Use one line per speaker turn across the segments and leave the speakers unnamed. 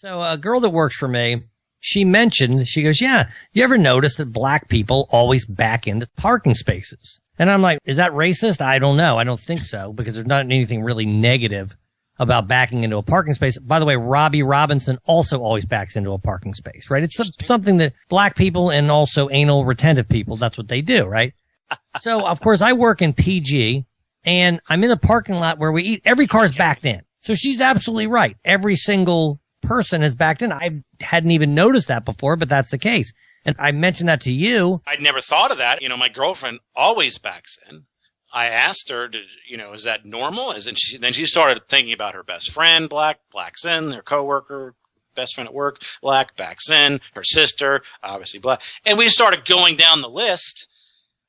So a girl that works for me, she goes, yeah, you ever notice that black people always back into parking spaces? And I'm like, is that racist? I don't know. I don't think so, because there's not anything really negative about backing into a parking space. By the way, Robbie Robinson also always backs into a parking space, right? It's something that black people and also anal retentive people, that's what they do, right? So, of course, I work in PG, and I'm in the parking lot where we eat. Every car's backed in. So she's absolutely right. Every single person is backed in. I hadn't even noticed that before, but that's the case. And I mentioned that to you.
I'd never thought of that. My girlfriend always backs in. I asked her, is that normal? Then she started thinking about her best friend, blacks in, her coworker, best friend at work, black, backs in, her sister, obviously black. And we started going down the list.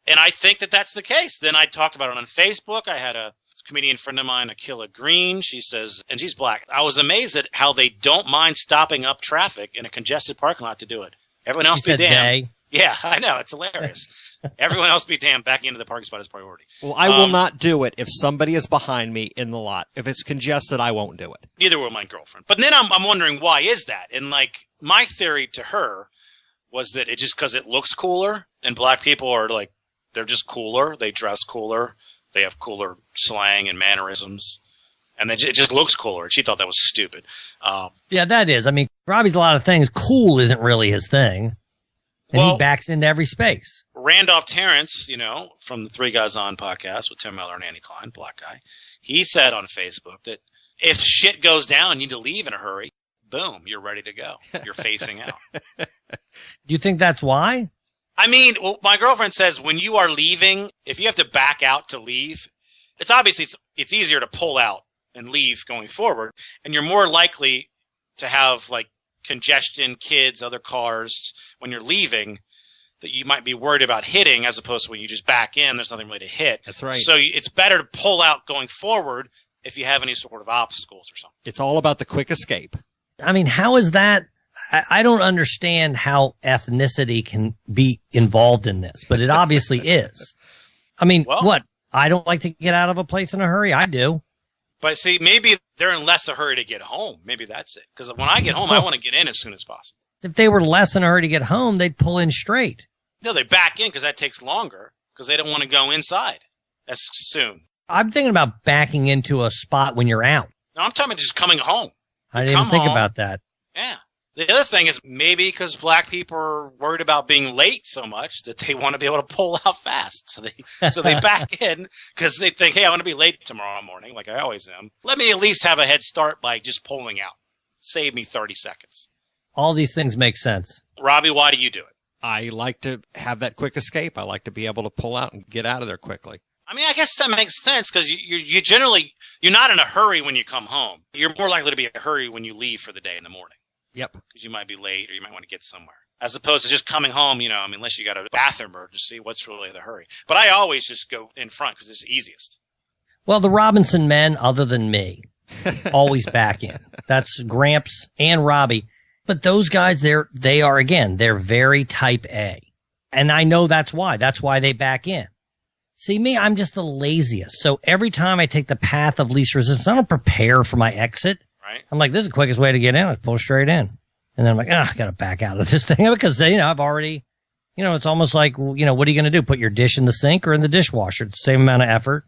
And I think that that's the case. Then I talked about it on Facebook. I had a comedian friend of mine, Akila Green. She says, and she's black. I was amazed at how they don't mind stopping up traffic in a congested parking lot to do it. Everyone else be damned. Yeah, I know. It's hilarious. Everyone else be damned. Backing into the parking spot is priority.
Well, I will not do it if somebody is behind me in the lot. If it's congested, I won't do it.
Neither will my girlfriend. But then I'm wondering, why is that? And my theory to her was that it's just because it looks cooler, and black people are they're just cooler. They dress cooler. They have cooler slang and mannerisms. And it just looks cooler. And she thought that was stupid.
Yeah, that is. I mean, Robbie's a lot of things. Cool isn't really his thing. And he backs into every space.
Randolph Terrence, from the Three Guys On podcast with Tim Miller and Andy Klein, black guy, he said on Facebook that if shit goes down and you need to leave in a hurry, boom, you're ready to go. You're facing out.
Do you think that's why?
I mean, my girlfriend says when you are leaving, if you have to back out to leave, it's obviously it's easier to pull out and leave going forward, and you're more likely to have congestion, kids, other cars when you're leaving that you might be worried about hitting, as opposed to when you just back in, there's nothing really to hit.
That's right.
So it's better to pull out going forward if you have any sort of obstacles or something.
It's all about the quick escape.
I mean, how is that? I don't understand how ethnicity can be involved in this, but it obviously is. I mean, what? I don't like to get out of a place in a hurry. I do.
But see, maybe they're in less a hurry to get home. Maybe that's it. Because when I get home, I want to get in as soon as possible.
If they were less in a hurry to get home, they'd pull in straight.
No, they back in because that takes longer because they don't want to go inside as soon.
I'm thinking about backing into a spot when you're out.
No, I'm talking about just coming home.
I didn't even think about that.
Yeah. The other thing is maybe because black people are worried about being late so much that they want to be able to pull out fast. So they back in because they think, hey, I want to be late tomorrow morning like I always am. Let me at least have a head start by just pulling out. Save me 30 seconds.
All these things make sense.
Robbie, why do you do it?
I like to have that quick escape. I like to be able to pull out and get out of there quickly.
I mean, I guess that makes sense because you generally, you're not in a hurry when you come home. You're more likely to be in a hurry when you leave for the day in the morning.
Yep.
Because you might be late or you might want to get somewhere. As opposed to just coming home, unless you got a bathroom emergency, what's really the hurry? But I always just go in front because it's the easiest.
Well, the Robinson men, other than me, always back in. That's Gramps and Robbie. But those guys, they're very type A. And I know that's why. That's why they back in. See, me, I'm just the laziest. So every time I take the path of least resistance, I don't prepare for my exit.
Right.
I'm like, this is the quickest way to get in. I pull straight in. And then I'm like, I got to back out of this thing because, I've already, it's almost like, what are you going to do? Put your dish in the sink or in the dishwasher? It's the same amount of effort.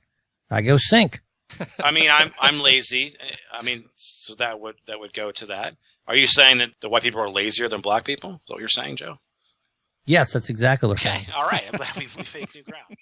I go sink.
I mean, I'm lazy. I mean, so that would go to that. Are you saying that the white people are lazier than black people? Is that what you're saying, Joe?
Yes, that's exactly what I'm saying.
All right. I'm glad we faked new ground.